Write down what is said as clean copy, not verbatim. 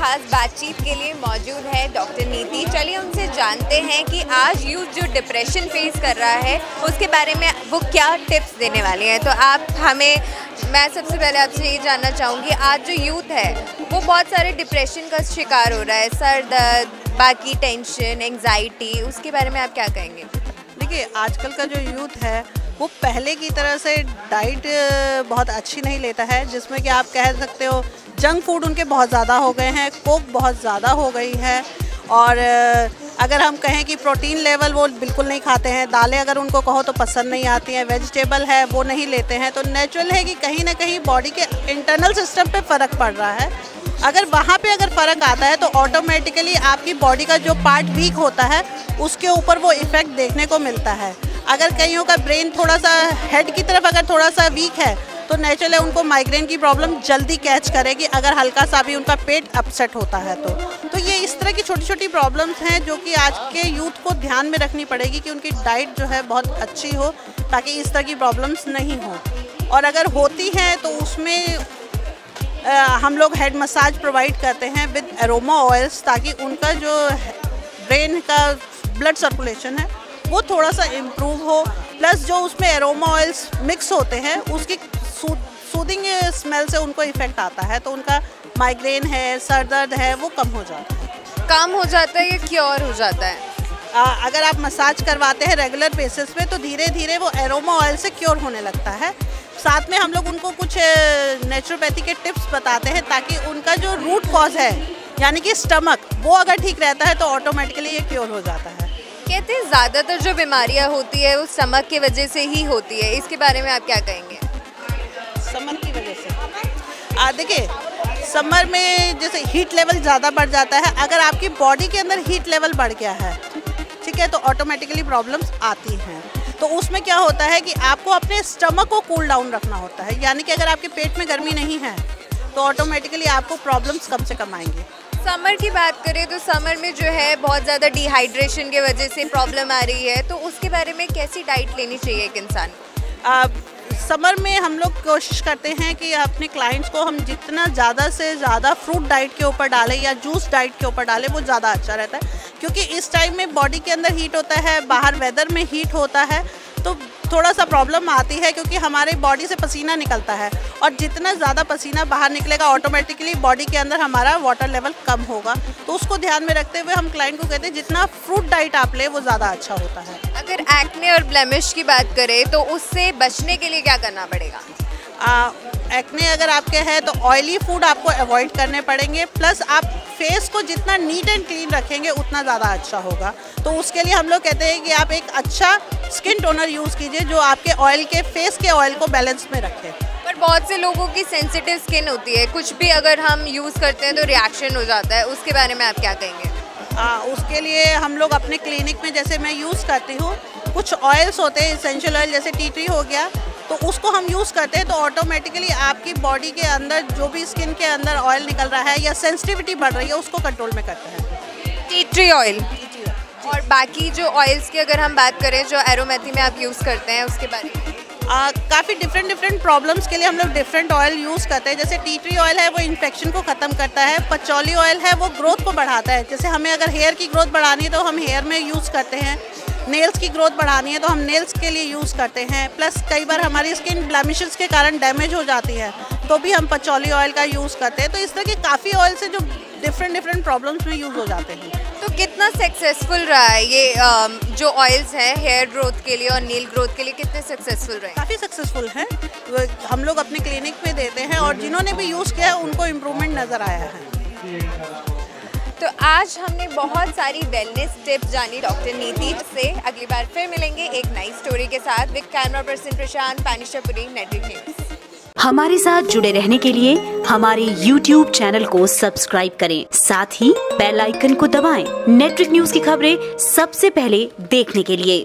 खास बातचीत के लिए मौजूद है डॉक्टर नीति। चलिए उनसे जानते हैं कि आज यूथ जो डिप्रेशन फेस कर रहा है उसके बारे में वो क्या टिप्स देने वाले हैं। तो मैं सबसे पहले आपसे ये जानना चाहूँगी, आज जो यूथ है वो बहुत सारे डिप्रेशन का शिकार हो रहा है, सर दर्द, बाकी टेंशन, एंग्जाइटी, उसके बारे में आप क्या कहेंगे? देखिए, आजकल का जो यूथ है वो पहले की तरह से डाइट बहुत अच्छी नहीं लेता है, जिसमें कि आप कह सकते हो जंक फूड उनके बहुत ज़्यादा हो गए हैं, कोक बहुत ज़्यादा हो गई है, और अगर हम कहें कि प्रोटीन लेवल वो बिल्कुल नहीं खाते हैं, दालें अगर उनको कहो तो पसंद नहीं आती हैं, वेजिटेबल है वो नहीं लेते हैं। तो नेचुरल है कि कहीं ना कहीं बॉडी के इंटरनल सिस्टम पे फ़र्क पड़ रहा है। अगर वहाँ पे अगर फ़र्क आता है तो ऑटोमेटिकली आपकी बॉडी का जो पार्ट वीक होता है उसके ऊपर वो इफ़ेक्ट देखने को मिलता है। अगर कईयों का ब्रेन थोड़ा सा हेड की तरफ अगर थोड़ा सा वीक है तो नेचुरली उनको माइग्रेन की प्रॉब्लम जल्दी कैच करेगी, अगर हल्का सा भी उनका पेट अपसेट होता है तो ये इस तरह की छोटी छोटी प्रॉब्लम्स हैं जो कि आज के यूथ को ध्यान में रखनी पड़ेगी कि उनकी डाइट जो है बहुत अच्छी हो ताकि इस तरह की प्रॉब्लम्स नहीं हो। और अगर होती हैं तो उसमें हम लोग हेड मसाज प्रोवाइड करते हैं विद एरोमा ऑयल्स, ताकि उनका जो ब्रेन का ब्लड सर्कुलेशन है वो थोड़ा सा इम्प्रूव हो। प्लस जो उसमें एरोमा ऑयल्स मिक्स होते हैं उसकी सूदिंग स्मेल से उनको इफ़ेक्ट आता है, तो उनका माइग्रेन है, सर दर्द है, वो कम हो जाता है। कम हो जाता है या क्योर हो जाता है? अगर आप मसाज करवाते हैं रेगुलर बेसिस पे तो धीरे धीरे वो एरोमा ऑयल से क्योर होने लगता है। साथ में हम लोग उनको कुछ नेचुरोपैथी के टिप्स बताते हैं ताकि उनका जो रूट कॉज है यानी कि स्टमक, वो अगर ठीक रहता है तो ऑटोमेटिकली ये क्योर हो जाता है। कहते हैं ज़्यादातर जो बीमारियां होती है वो स्टमक की वजह से ही होती है, इसके बारे में आप क्या कहेंगे? समर की वजह से देखिए, समर में जैसे हीट लेवल ज़्यादा बढ़ जाता है। अगर आपकी बॉडी के अंदर हीट लेवल बढ़ गया है, ठीक है, तो ऑटोमेटिकली प्रॉब्लम्स आती हैं। तो उसमें क्या होता है कि आपको अपने स्टमक को कूल डाउन रखना होता है, यानी कि अगर आपके पेट में गर्मी नहीं है तो ऑटोमेटिकली आपको प्रॉब्लम्स कम से कम आएंगे। समर की बात करें तो समर में जो है बहुत ज़्यादा डिहाइड्रेशन की वजह से प्रॉब्लम आ रही है, तो उसके बारे में कैसी डाइट लेनी चाहिए एक इंसान को? समर में हम लोग कोशिश करते हैं कि अपने क्लाइंट्स को हम जितना ज़्यादा से ज़्यादा फ्रूट डाइट के ऊपर डालें या जूस डाइट के ऊपर डालें वो ज़्यादा अच्छा रहता है, क्योंकि इस टाइम में बॉडी के अंदर हीट होता है, बाहर वेदर में हीट होता है, तो थोड़ा सा प्रॉब्लम आती है क्योंकि हमारे बॉडी से पसीना निकलता है, और जितना ज़्यादा पसीना बाहर निकलेगा ऑटोमेटिकली बॉडी के अंदर हमारा वाटर लेवल कम होगा। तो उसको ध्यान में रखते हुए हम क्लाइंट को कहते हैं जितना फ्रूट डाइट आप ले वो ज़्यादा अच्छा होता है। अगर एक्ने और ब्लेमिश की बात करें तो उससे बचने के लिए क्या करना पड़ेगा? एक्ने अगर आपके है तो ऑयली फूड आपको अवॉइड करने पड़ेंगे, प्लस आप फेस को जितना नीट एंड क्लीन रखेंगे उतना ज़्यादा अच्छा होगा। तो उसके लिए हम लोग कहते हैं कि आप एक अच्छा स्किन टोनर यूज़ कीजिए जो आपके ऑयल के फेस के ऑयल को बैलेंस में रखे। पर बहुत से लोगों की सेंसिटिव स्किन होती है, कुछ भी अगर हम यूज़ करते हैं तो रिएक्शन हो जाता है, उसके बारे में आप क्या कहेंगे? उसके लिए हम लोग अपने क्लिनिक में जैसे मैं यूज़ करती हूँ, कुछ ऑयल्स होते हैं, एसेंशियल ऑयल जैसे टी ट्री हो गया, तो उसको हम यूज़ करते हैं तो ऑटोमेटिकली आपकी बॉडी के अंदर जो भी स्किन के अंदर ऑयल निकल रहा है या सेंसिटिविटी बढ़ रही है उसको कंट्रोल में करते हैं। टी ट्री ऑयल और बाकी जो ऑयल्स की अगर हम बात करें जो एरोमेथी में आप यूज़ करते हैं उसके बारे में? काफ़ी डिफरेंट प्रॉब्लम्स के लिए हम लोग डिफरेंट ऑयल यूज़ करते हैं। जैसे टी ट्री ऑयल है वो इन्फेक्शन को ख़त्म करता है, पचौली ऑयल है वो ग्रोथ को बढ़ाता है। जैसे हमें अगर हेयर की ग्रोथ बढ़ानी है तो हम हेयर में यूज़ करते हैं, नेल्स की ग्रोथ बढ़ानी है तो हम नेल्स के लिए यूज़ करते हैं। प्लस कई बार हमारी स्किन ब्लेमिशेस के कारण डैमेज हो जाती है तो भी हम पचौली ऑयल का यूज़ करते हैं। तो इस तरह के काफ़ी ऑयल से जो डिफरेंट प्रॉब्लम्स में यूज़ हो जाते हैं। तो कितना सक्सेसफुल रहा है ये जो ऑयल्स हैं हेयर ग्रोथ के लिए और नील ग्रोथ के लिए, कितने सक्सेसफुल रहे? काफ़ी सक्सेसफुल हैं, हम लोग अपने क्लिनिक में देते हैं और जिन्होंने भी यूज़ किया है उनको इम्प्रूवमेंट नज़र आया है। तो आज हमने बहुत सारी वेलनेस टिप्स जानी डॉक्टर नीति से। अगली बार फिर मिलेंगे एक नई स्टोरी के साथ। With camera person Prashant, Panishapuri, network news. हमारे साथ जुड़े रहने के लिए हमारे YouTube चैनल को सब्सक्राइब करें, साथ ही बेल आइकन को दबाएं। नेटवर्क न्यूज़ की खबरें सबसे पहले देखने के लिए।